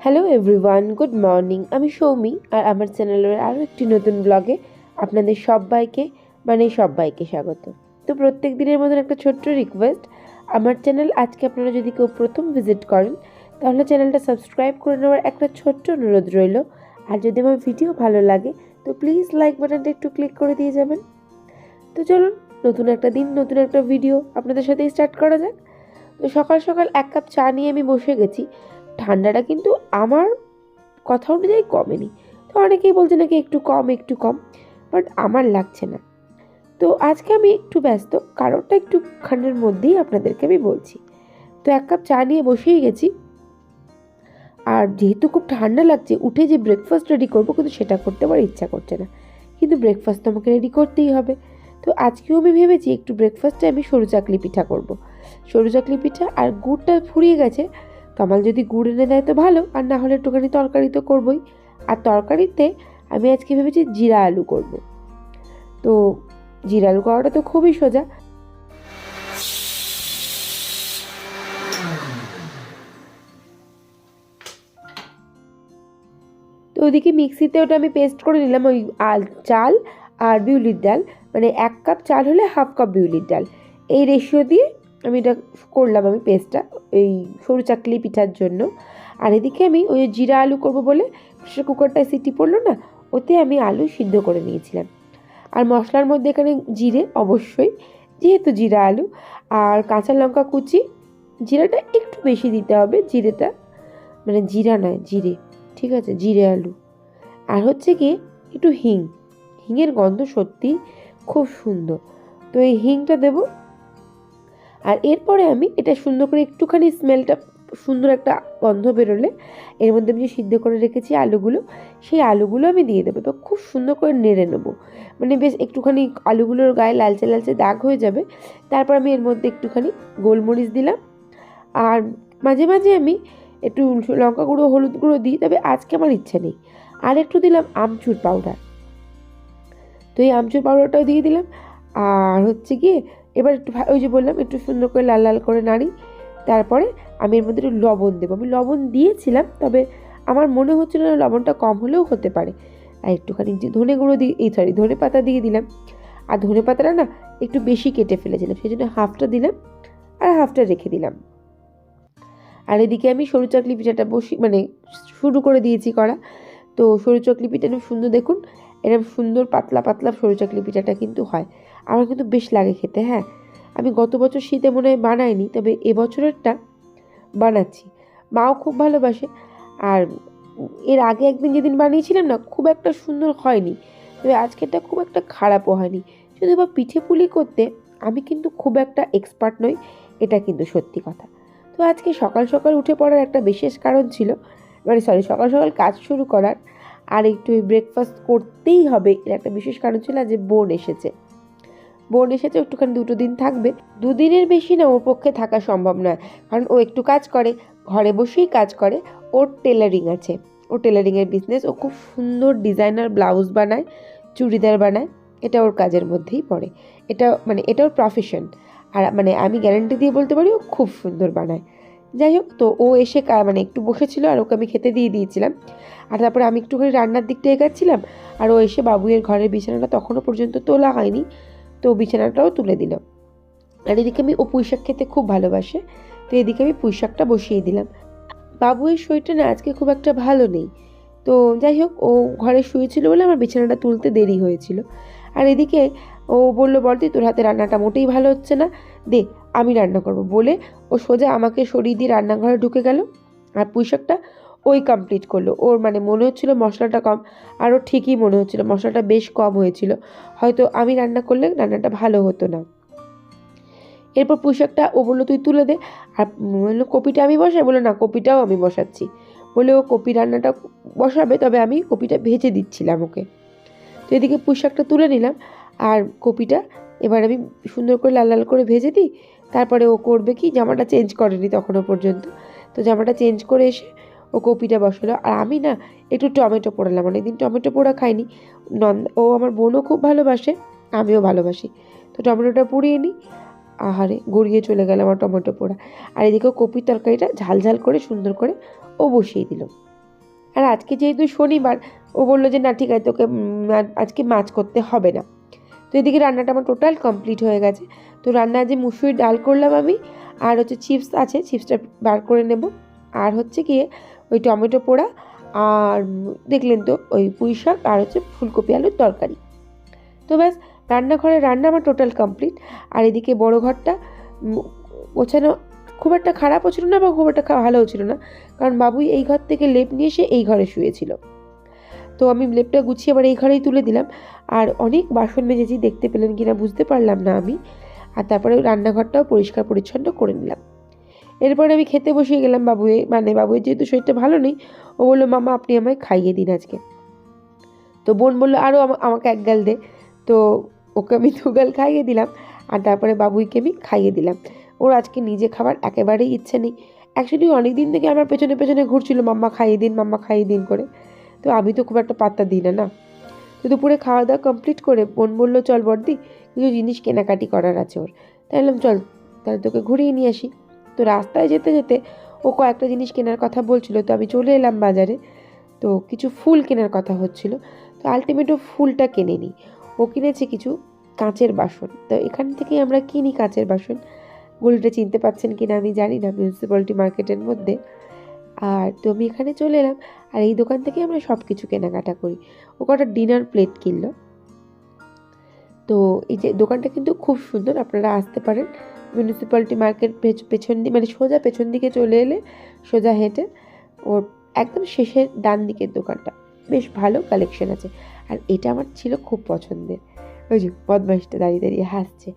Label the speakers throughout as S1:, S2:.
S1: Hello everyone, good morning. আমি সৌমি আর আমার চ্যানেলের আরও একটি নতুন ব্লগে আপনাদের সবাইকে স্বাগত। তো প্রত্যেক দিনের মতন একটা ছোট্ট রিকোয়েস্ট, আমার চ্যানেল আজকে আপনারা যদি কেউ প্রথম ভিজিট করেন তাহলে চ্যানেলটা সাবস্ক্রাইব করে নেওয়ার একটা ছোট্ট অনুরোধ রইল। আর যদি আমার ভিডিও ভালো লাগে তো প্লিজ লাইক বাটনটা একটু ক্লিক করে দিয়ে যাবেন। তো চলুন, নতুন একটা দিন, নতুন একটা ভিডিও আপনাদের সাথে স্টার্ট করা যাক। তো সকাল সকাল এক কাপ চা নিয়ে আমি বসে গেছি। ঠান্ডাটা কিন্তু আমার কথা অনুযায়ী কমেনি। তো অনেকেই বলছে নাকি একটু কম, বাট আমার লাগছে না। তো আজকে আমি একটু ব্যস্ত, কারণটা একটুখানের মধ্যেই আপনাদেরকে আমি বলছি। তো এক কাপ চা নিয়ে বসেই গেছি। আর যেহেতু খুব ঠান্ডা লাগছে, উঠে যে ব্রেকফাস্ট রেডি করবো কিন্তু সেটা করতে আমার ইচ্ছা করছে না, কিন্তু ব্রেকফাস্ট তো আমাকে রেডি করতেই হবে। তো আজকেও আমি ভেবেছি একটু ব্রেকফাস্টে আমি সরু চাকলি পিঠা করব। সরু চাকলি পিঠা আর গুড়টা ফুরিয়ে গেছে, কামাল যদি গুড় এনে দেয় তো ভালো, আর না হলে একটুখানি তরকারি তো করবই। আর তরকারিতে আমি আজকে ভেবেছি জিরা আলু করব। তো জিরা আলু করাটা তো খুবই সোজা। তো ওইদিকে মিক্সিতে ওটা আমি পেস্ট করে নিলাম, ওই চাল আর বিউলির ডাল, মানে 1 কাপ চাল হলে 1/2 কাপ বিউলির ডাল, এই রেশিও দিয়ে আমি এটা করলাম আমি পেস্টটা এই সরু চাকলি পিঠার জন্য। আর এদিকে আমি ওই জিরা আলু করব বলে প্রেসার কুকারটায় সিটি পড়লো না, ওতে আমি আলু সিদ্ধ করে নিয়েছিলাম। আর মশলার মধ্যে এখানে জিরে অবশ্যই, যেহেতু জিরা আলু, আর কাঁচা লঙ্কা কুচি। জিরাটা একটু বেশি দিতে হবে, জিরেটা মানে জিরা নয় জিরে, ঠিক আছে, জিরে আলু। আর হচ্ছে গিয়ে একটু হিঙের গন্ধ সত্যি খুব সুন্দর, তো এই হিংটা দেব। আর এরপরে আমি এটা সুন্দর করে একটুখানি স্মেলটা সুন্দর একটা গন্ধ বেরোলে এর মধ্যে আমি যে সিদ্ধ করে রেখেছি আলুগুলো, সেই আলুগুলো আমি দিয়ে দেবো। তো খুব সুন্দর করে নেড়ে নেবো, মানে বেশ একটুখানি আলুগুলোর গায়ে লালচে লালচে দাগ হয়ে যাবে। তারপর আমি এর মধ্যে একটুখানি গোলমরিচ দিলাম, আর মাঝে মাঝে আমি একটু লঙ্কা গুঁড়ো হলুদ গুঁড়ো দিই, তবে আজকে আমার ইচ্ছে নেই। আর একটু দিলাম আমচুর পাউডার, তো এই আমচুর পাউডারটাও দিয়ে দিলাম। আর হচ্ছে গিয়ে এবার একটু ওই যে বললাম একটু সুন্দর করে লাল লাল করে নাড়ি। তারপরে আমি এর মধ্যে একটু লবণ দেবো। আমি লবণ দিয়েছিলাম, তবে আমার মনে হচ্ছিল না, লবণটা কম হলেও হতে পারে। আর একটুখানি যে ধনে গুঁড়ো ধনে পাতা দিয়ে দিলাম। আর ধনে পাতাটা না একটু বেশি কেটে ফেলেছিলাম, সেই জন্য হাফটা দিলাম আর হাফটা রেখে দিলাম। আর এদিকে আমি সরু চাকলি পিঠাটা শুরু করে দিয়েছি করা। তো সরু চাকলি পিঠাটা সুন্দর, দেখুন এরকম সুন্দর পাতলা পাতলা সরু চাকলি পিঠাটা কিন্তু হয়, আমার কিন্তু বেশ লাগে খেতে। হ্যাঁ, আমি গত বছর শীতে মনে হয় বানাইনি, তবে এবছরেরটা বানাচ্ছি। মাও খুব ভালোবাসে। আর এর আগে একদিন যেদিন বানিয়েছিলাম না, খুব একটা সুন্দর হয়নি, তবে আজকেরটা খুব একটা খারাপও হয়নি। শুধু বা পিঠে পুলি করতে আমি কিন্তু খুব একটা এক্সপার্ট নই, এটা কিন্তু সত্যি কথা। তো আজকে সকাল সকাল উঠে পড়ার একটা বিশেষ কারণ ছিল, সকাল সকাল কাজ শুরু করার আর একটু ব্রেকফাস্ট করতেই হবে, এর একটা বিশেষ কারণ ছিল যে বোন এসেছে। একটুখানি 2 দিন থাকবে। 2 দিনের বেশি না ওর পক্ষে থাকা সম্ভব নয়, কারণ ও একটু কাজ করে, ঘরে বসেই কাজ করে। ওর টেলারিং আছে, ওর টেলারিংয়ের বিজনেস। ও খুব সুন্দর ডিজাইনার ব্লাউজ বানায়, চুড়িদার বানায়, এটা ওর কাজের মধ্যেই পড়ে। এটা ওর প্রফেশন। আর আমি গ্যারান্টি দিয়ে বলতে পারি ও খুব সুন্দর বানায়। যাই হোক, তো ও এসে একটু বসেছিল আর ওকে আমি খেতে দিয়ে দিয়েছিলাম। আর তারপরে আমি একটুখানি রান্নার দিকটা এগাচ্ছিলাম, আর ও এসে বাবুয়ের ঘরের বিছানাটা তখনও পর্যন্ত তোলা হয়নি, তো বিছানাটাও তুলে দিল। আর এদিকে ও পুঁইশাক খেতে খুব ভালোবাসে, তো এদিকে আমি পুঁইশাকটা বসিয়ে দিলাম। বাবুয়ের শরীরটা না আজকে খুব একটা ভালো নেই, তো যাই হোক ও ঘরে শুয়েছিল বলে আমার বিছানাটা তুলতে দেরি হয়েছিল। আর এদিকে ও বলল, বলতি তোর হাতে রান্নাটা মোটেই ভালো হচ্ছে না, দে আমি রান্না করব বলে ও সোজা আমাকে সরিয়ে দিয়ে রান্নাঘরে ঢুকে গেল। আর পুঁইশাকটা ওই কমপ্লিট করলো। ওর মনে হচ্ছিল মশলাটা কম, আর ওর ঠিকই মনে হচ্ছিল মশলাটা বেশ কম হয়েছিল, হয়তো আমি রান্না করলে রান্নাটা ভালো হতো না। এরপর পুঁইশাকটা ও বললো তুই তুলে দে, আর বললো কপিটা আমি বসাই, বললো না কপিটাও আমি বসাচ্ছি, বলে ও কপি রান্নাটা বসাবে, তবে আমি কপিটা ভেজে দিচ্ছিলাম ওকে। তো এদিকে পুঁইশাকটা তুলে নিলাম, আর কপিটা এবার আমি সুন্দর করে লাল লাল করে ভেজে দিই। তারপরে ও করবে কি, জামাটা চেঞ্জ করেনি তখনও পর্যন্ত, তো জামাটা চেঞ্জ করে এসে ও কপিটা বসালো। আর আমি না একটু টমেটো পোড়ালাম, অনেকদিন টমেটো পোড়া খাইনি। ও আমার বোনও খুব ভালোবাসে, আমিও ভালোবাসি, তো টমেটোটা পুড়িয়ে নিই। আহারে, গড়িয়ে চলে গেল আমার টমেটো পোড়া। আর এদিকে কপির তরকারিটা ঝাল ঝাল করে সুন্দর করে ও বসিয়ে দিল। আর আজকে যেহেতু শনিবার, ও বললো যে না ঠিক আছে তোকে আজকে মাছ করতে হবে না। তো এদিকে রান্নাটা আমার টোটাল কমপ্লিট হয়ে গেছে। তো রান্না যে মুসুরি ডাল করলাম আমি, আর হচ্ছে চিপস আছে, চিপসটা বার করে নেব, আর হচ্ছে গিয়ে ওই টমেটো পোড়া, আর দেখলেন তো ওই পুঁই শাক, আর হচ্ছে ফুলকপি আলুর তরকারি। তো ব্যাস, রান্নাঘরে রান্না আমার টোটাল কমপ্লিট। আর এদিকে বড় ঘরটা গোছানো খুব একটা খারাপও ছিল না বা খুব একটা ভালোও ছিল না, কারণ বাবুই এই ঘর থেকে লেপ নিয়ে এসে এই ঘরে শুয়েছিল। তো আমি লেপটা গুছিয়ে আবার এই ঘরেই তুলে দিলাম। আর অনেক বাসন মেজেছি, দেখতে পেলেন কিনা বুঝতে পারলাম না আমি। আর তারপরে রান্নাঘরটাও পরিষ্কার পরিচ্ছন্ন করে নিলাম। এরপরে আমি খেতে বসিয়ে গেলাম। বাবুয়ের যেহেতু শরীরটা ভালো নেই, ও বললো মামা আপনি আমায় খাইয়ে দিন আজকে। তো বোন বললো আরও আমাকে এক গাল দে। তো ওকে আমি 2 গাল খাইয়ে দিলাম, আর তারপরে বাবুইকে আমি খাইয়ে দিলাম। ওর আজকে নিজে খাবার একেবারেই ইচ্ছে নেই। অ্যাকচুয়ালি অনেক দিন থেকে আমার পেছনে পেছনে ঘুরছিল মাম্মা খাইয়ে দিন করে। তো আমি তো খুব একটা পাত্তা দিই না। তো দুপুরে খাওয়া দাওয়া কমপ্লিট করে বোন বললো চল বড়দি, কিছু জিনিস কেনাকাটি করার আছে ওর। তাই বললাম চল তাহলে তোকে ঘুরিয়ে নিয়ে আসি। তো রাস্তায় যেতে যেতে ও কয়েকটা জিনিস কেনার কথা বলছিল, তো আমি চলে এলাম বাজারে। তো কিছু ফুল কেনার কথা হচ্ছিল, তো আলটিমেট ও ফুলটা কেনে নিই। ও কিনেছে কিছু কাঁচের বাসন। তো এখান থেকেই আমরা কিনি কাঁচের বাসন। গলিটা চিনতে পারছেন কিনা আমি জানি না, মিউনিসিপ্যালিটি মার্কেটের মধ্যে। আর তো আমি এখানে চলে এলাম, আর এই দোকান থেকে আমরা সব কিছু কেনাকাটা করি। ও কটা ডিনার প্লেট কিনলো। তো এই যে দোকানটা কিন্তু খুব সুন্দর, আপনারা আসতে পারেন। মিউনিসিপ্যালিটি মার্কেট পেছন দিকে, মানে সোজা পেছন দিকে চলে এলে সোজা হেঁটে ওর একদম শেষের ডান দিকের দোকানটা, বেশ ভালো কালেকশন আছে। আর এটা আমার ছিল খুব পছন্দের। ওই যে বদমাইশটা দাঁড়িয়ে দাঁড়িয়ে হাসছে।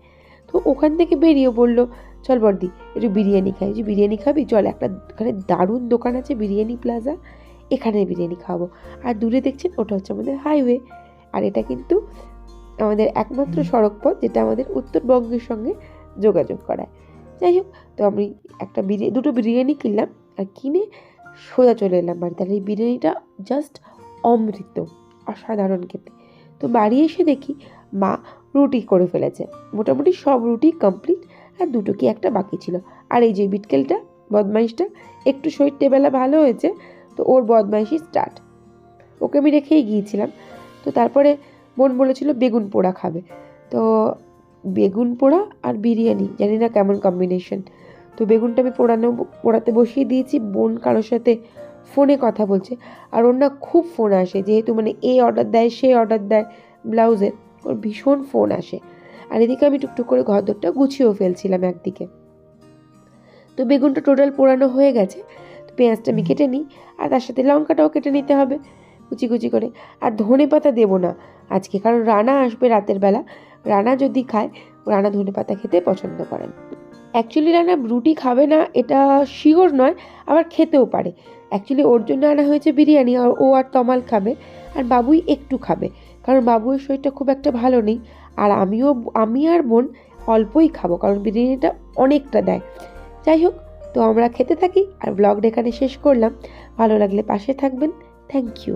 S1: তো ওখান থেকে বেরিয়ে বললো চল বর্দি একটু বিরিয়ানি খাই। যে বিরিয়ানি খাবি, চল একটা এখানে দারুণ দোকান আছে বিরিয়ানি প্লাজা, এখানে বিরিয়ানি খাবো। আর দূরে দেখছেন ওটা হচ্ছে আমাদের হাইওয়ে। আর এটা কিন্তু আমাদের একমাত্র সড়ক পথ যেটা আমাদের উত্তরবঙ্গের সঙ্গে যোগাযোগ করায়। যাই হোক, তো আমি দুটো বিরিয়ানি কিনলাম, আর কিনে সোজা চলে এলাম বাড়িতে। আর এই বিরিয়ানিটা জাস্ট অমৃত, অসাধারণ খেতে। তো বাড়ি এসে দেখি মা রুটি করে ফেলেছে, মোটামুটি সব রুটি কমপ্লিট, আর দুটো কি একটা বাকি ছিল। আর এই যে বিটকেলটা বদমাইশটা একটু শরীরটা বেলা ভালো হয়েছে, তো ওর বদমাইশি স্টার্ট। ওকে আমি রেখেই গিয়েছিলাম। তো তারপরে বোন বলেছিল বেগুন পোড়া খাবে। তো বেগুন পোড়া আর বিরিয়ানি জানি না কেমন কম্বিনেশন। তো বেগুনটা আমি পোড়াতে বসিয়ে দিয়েছি। বোন কারোর সাথে ফোনে কথা বলছে, আর ওর না খুব ফোন আসে, যেহেতু মানে অর্ডার দেয় সে অর্ডার দেয় ব্লাউজের, ওর ভীষণ ফোন আসে। আর এদিকে আমি টুকটুক করে ঘরদোরটা গুছিয়েও ফেলছিলাম একদিকে। তো বেগুনটা টোটাল পোড়ানো হয়ে গেছে। তো পেঁয়াজটা আমি কেটে নিই, আর তার সাথে লঙ্কাটাও কেটে নিতে হবে কুচি কুচি করে। আর ধনে পাতা দেবো না আজকে, কারণ রানা আসবে রাতের বেলা। রানা যদি খায়, রানা ধনে পাতা খেতে পছন্দ করেন। অ্যাকচুয়ালি রানা রুটি খাবে না এটা শিওর নয়, আবার খেতেও পারে। অ্যাকচুয়ালি ওর জন্য আনা হয়েছে বিরিয়ানি, আর ও আর তমাল খাবে, আর বাবুই একটু খাবে, কারণ বাবুয়ের শরীরটা খুব একটা ভালো নেই। আর আমি আর বোন অল্পই খাবো, কারণ বিরিয়ানিটা অনেকটা দেয়। যাই হোক, তো আমরা খেতে থাকি, আর ব্লগটা এখানে শেষ করলাম। ভালো লাগলে পাশে থাকবেন। Thank you.